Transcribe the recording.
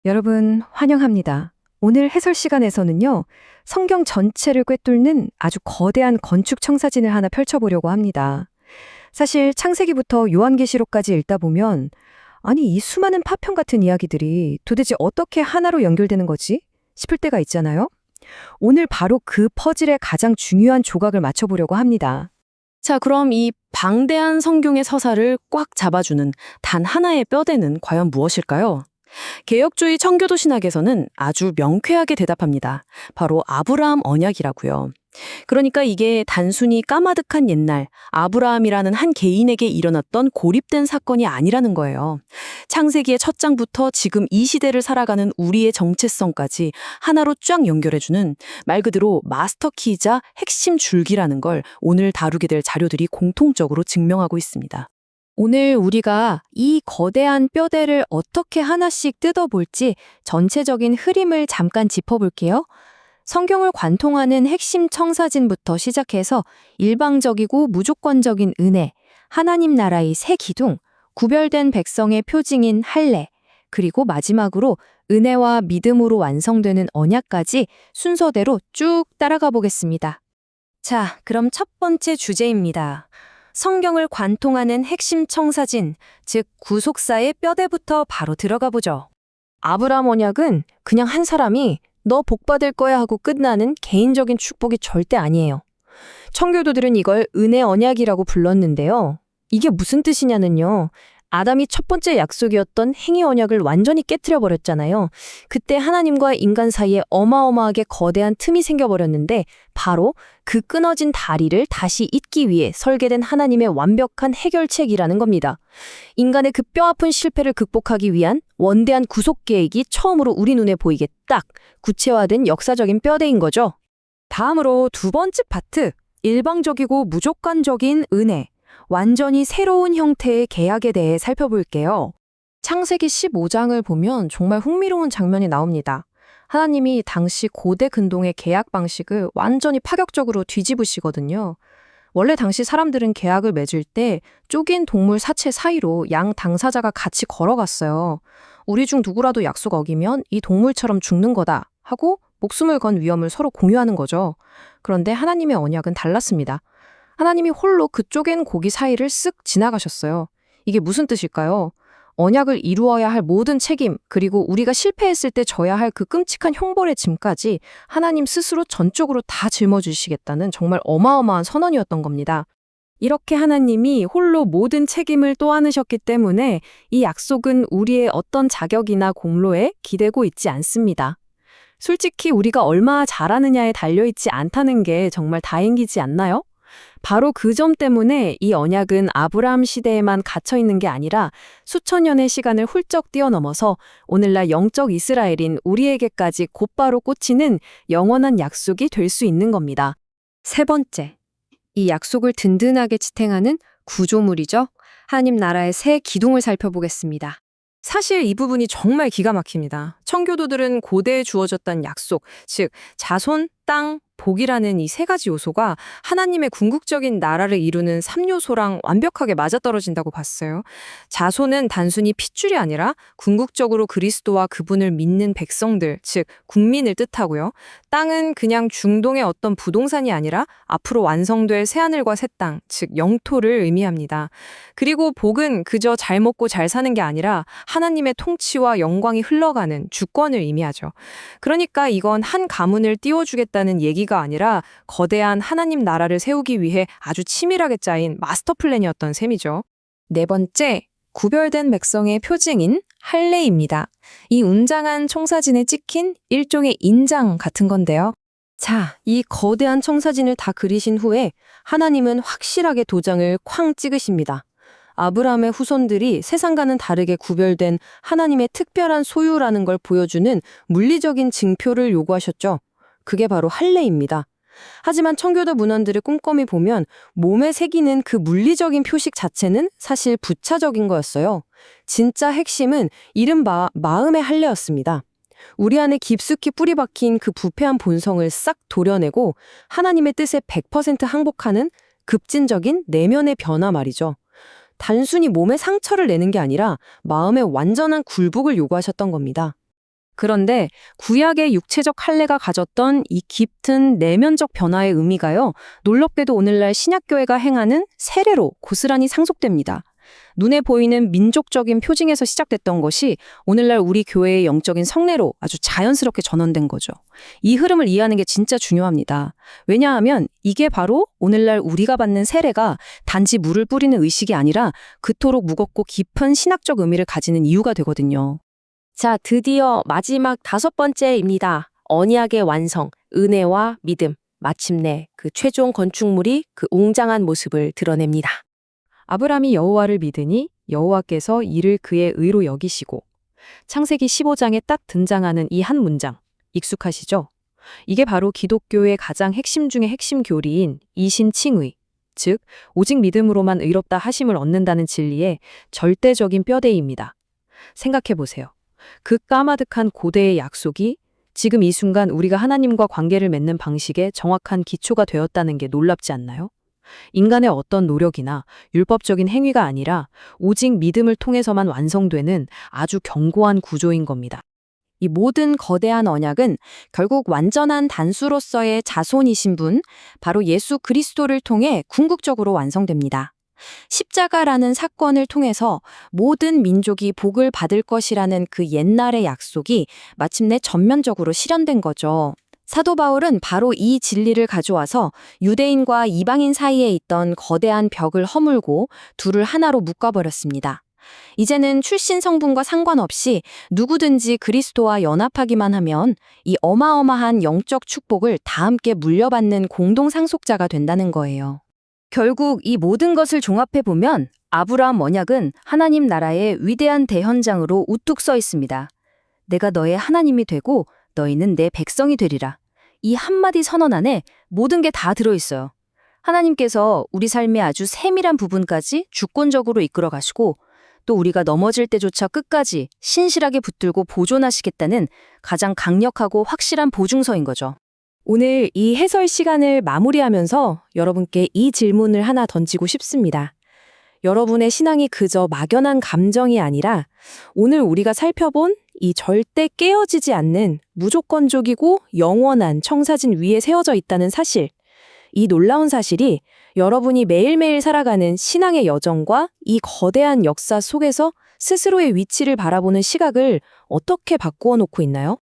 여러분, 환영합니다. 오늘 해설 시간에서는요, 성경 전체를 꿰뚫는 아주 거대한 건축 청사진을 하나 펼쳐보려고 합니다. 사실 창세기부터 요한계시록까지 읽다 보면, 아니, 이 수많은 파편 같은 이야기들이 도대체 어떻게 하나로 연결되는 거지? 싶을 때가 있잖아요. 오늘 바로 그 퍼즐의 가장 중요한 조각을 맞춰보려고 합니다. 자, 그럼 이 방대한 성경의 서사를 꽉 잡아주는 단 하나의 뼈대는 과연 무엇일까요? 개혁주의 청교도 신학에서는 아주 명쾌하게 대답합니다. 바로 아브라함 언약이라고요. 그러니까 이게 단순히 까마득한 옛날 아브라함이라는 한 개인에게 일어났던 고립된 사건이 아니라는 거예요. 창세기의 첫 장부터 지금 이 시대를 살아가는 우리의 정체성까지 하나로 쫙 연결해주는 말 그대로 마스터키이자 핵심 줄기라는 걸 오늘 다루게 될 자료들이 공통적으로 증명하고 있습니다. 오늘 우리가 이 거대한 뼈대를 어떻게 하나씩 뜯어볼지 전체적인 흐름을 잠깐 짚어볼게요. 성경을 관통하는 핵심 청사진부터 시작해서 일방적이고 무조건적인 은혜, 하나님 나라의 새 기둥, 구별된 백성의 표징인 할례, 그리고 마지막으로 은혜와 믿음으로 완성되는 언약까지 순서대로 쭉 따라가 보겠습니다. 자, 그럼 첫 번째 주제입니다. 성경을 관통하는 핵심 청사진, 즉 구속사의 뼈대부터 바로 들어가 보죠. 아브라함 언약은 그냥 한 사람이 너 복 받을 거야 하고 끝나는 개인적인 축복이 절대 아니에요. 청교도들은 이걸 은혜 언약이라고 불렀는데요. 이게 무슨 뜻이냐는요. 아담이 첫 번째 약속이었던 행위 언약을 완전히 깨트려 버렸잖아요. 그때 하나님과 인간 사이에 어마어마하게 거대한 틈이 생겨버렸는데 바로 그 끊어진 다리를 다시 잇기 위해 설계된 하나님의 완벽한 해결책이라는 겁니다. 인간의 그 뼈아픈 실패를 극복하기 위한 원대한 구속 계획이 처음으로 우리 눈에 보이게 딱 구체화된 역사적인 뼈대인 거죠. 다음으로 두 번째 파트, 일방적이고 무조건적인 은혜. 완전히 새로운 형태의 계약에 대해 살펴볼게요. 창세기 15장을 보면 정말 흥미로운 장면이 나옵니다. 하나님이 당시 고대 근동의 계약 방식을 완전히 파격적으로 뒤집으시거든요. 원래 당시 사람들은 계약을 맺을 때 쪼갠 동물 사체 사이로 양 당사자가 같이 걸어갔어요. 우리 중 누구라도 약속 어기면 이 동물처럼 죽는 거다 하고 목숨을 건 위험을 서로 공유하는 거죠. 그런데 하나님의 언약은 달랐습니다. 하나님이 홀로 그 쪼갠 고기 사이를 쓱 지나가셨어요. 이게 무슨 뜻일까요? 언약을 이루어야 할 모든 책임, 그리고 우리가 실패했을 때 져야 할 그 끔찍한 형벌의 짐까지 하나님 스스로 전적으로 다 짊어지시겠다는 정말 어마어마한 선언이었던 겁니다. 이렇게 하나님이 홀로 모든 책임을 떠안으셨기 때문에 이 약속은 우리의 어떤 자격이나 공로에 기대고 있지 않습니다. 솔직히 우리가 얼마나 잘하느냐에 달려있지 않다는 게 정말 다행이지 않나요? 바로 그 점 때문에 이 언약은 아브라함 시대에만 갇혀 있는 게 아니라 수천 년의 시간을 훌쩍 뛰어넘어서 오늘날 영적 이스라엘인 우리에게까지 곧바로 꽂히는 영원한 약속이 될 수 있는 겁니다. 세 번째, 이 약속을 든든하게 지탱하는 구조물이죠. 하나님 나라의 새 기둥을 살펴보겠습니다. 사실 이 부분이 정말 기가 막힙니다. 청교도들은 고대에 주어졌던 약속, 즉 자손, 땅, 복이라는 이 세 가지 요소가 하나님의 궁극적인 나라를 이루는 3요소랑 완벽하게 맞아떨어진다고 봤어요. 자손은 단순히 핏줄이 아니라 궁극적으로 그리스도와 그분을 믿는 백성들, 즉 국민을 뜻하고요. 땅은 그냥 중동의 어떤 부동산이 아니라 앞으로 완성될 새하늘과 새 땅, 즉 영토를 의미합니다. 그리고 복은 그저 잘 먹고 잘 사는 게 아니라 하나님의 통치와 영광이 흘러가는 주권을 의미하죠. 그러니까 이건 한 가문을 띄워주겠다는 얘기가 아니라 거대한 하나님 나라를 세우기 위해 아주 치밀하게 짜인 마스터 플랜이었던 셈이죠. 네 번째, 구별된 백성의 표징인 할례입니다. 이 웅장한 청사진에 찍힌 일종의 인장 같은 건데요. 자, 이 거대한 청사진을 다 그리신 후에 하나님은 확실하게 도장을 쾅 찍으십니다. 아브라함의 후손들이 세상과는 다르게 구별된 하나님의 특별한 소유라는 걸 보여주는 물리적인 증표를 요구하셨죠. 그게 바로 할례입니다. 하지만 청교도 문헌들을 꼼꼼히 보면 몸에 새기는 그 물리적인 표식 자체는 사실 부차적인 거였어요. 진짜 핵심은 이른바 마음의 할례였습니다. 우리 안에 깊숙이 뿌리 박힌 그 부패한 본성을 싹 도려내고 하나님의 뜻에 100% 항복하는 급진적인 내면의 변화 말이죠. 단순히 몸에 상처를 내는 게 아니라 마음의 완전한 굴복을 요구하셨던 겁니다. 그런데 구약의 육체적 할례가 가졌던 이 깊은 내면적 변화의 의미가요, 놀랍게도 오늘날 신약교회가 행하는 세례로 고스란히 상속됩니다. 눈에 보이는 민족적인 표징에서 시작됐던 것이 오늘날 우리 교회의 영적인 성례로 아주 자연스럽게 전환된 거죠. 이 흐름을 이해하는 게 진짜 중요합니다. 왜냐하면 이게 바로 오늘날 우리가 받는 세례가 단지 물을 뿌리는 의식이 아니라 그토록 무겁고 깊은 신학적 의미를 가지는 이유가 되거든요. 자, 드디어 마지막 5번째입니다. 언약의 완성, 은혜와 믿음. 마침내 그 최종 건축물이 그 웅장한 모습을 드러냅니다. 아브라함이 여호와를 믿으니 여호와께서 이를 그의 의로 여기시고. 창세기 15장에 딱 등장하는 이 한 문장, 익숙하시죠? 이게 바로 기독교의 가장 핵심 중의 핵심 교리인 이신칭의, 즉 오직 믿음으로만 의롭다 하심을 얻는다는 진리의 절대적인 뼈대입니다. 생각해 보세요. 그 까마득한 고대의 약속이 지금 이 순간 우리가 하나님과 관계를 맺는 방식의 정확한 기초가 되었다는 게 놀랍지 않나요? 인간의 어떤 노력이나 율법적인 행위가 아니라 오직 믿음을 통해서만 완성되는 아주 견고한 구조인 겁니다. 이 모든 거대한 언약은 결국 완전한 단수로서의 자손이신 분, 바로 예수 그리스도를 통해 궁극적으로 완성됩니다. 십자가라는 사건을 통해서 모든 민족이 복을 받을 것이라는 그 옛날의 약속이 마침내 전면적으로 실현된 거죠. 사도 바울은 바로 이 진리를 가져와서 유대인과 이방인 사이에 있던 거대한 벽을 허물고 둘을 하나로 묶어버렸습니다. 이제는 출신 성분과 상관없이 누구든지 그리스도와 연합하기만 하면 이 어마어마한 영적 축복을 다 함께 물려받는 공동 상속자가 된다는 거예요. 결국 이 모든 것을 종합해보면 아브라함 언약은 하나님 나라의 위대한 대현장으로 우뚝 서 있습니다. 내가 너의 하나님이 되고 너희는 내 백성이 되리라. 이 한마디 선언 안에 모든 게 다 들어있어요. 하나님께서 우리 삶의 아주 세밀한 부분까지 주권적으로 이끌어 가시고 또 우리가 넘어질 때조차 끝까지 신실하게 붙들고 보존하시겠다는 가장 강력하고 확실한 보증서인 거죠. 오늘 이 해설 시간을 마무리하면서 여러분께 이 질문을 하나 던지고 싶습니다. 여러분의 신앙이 그저 막연한 감정이 아니라 오늘 우리가 살펴본 이 절대 깨어지지 않는 무조건적이고 영원한 청사진 위에 세워져 있다는 사실, 이 놀라운 사실이 여러분이 매일매일 살아가는 신앙의 여정과 이 거대한 역사 속에서 스스로의 위치를 바라보는 시각을 어떻게 바꾸어 놓고 있나요?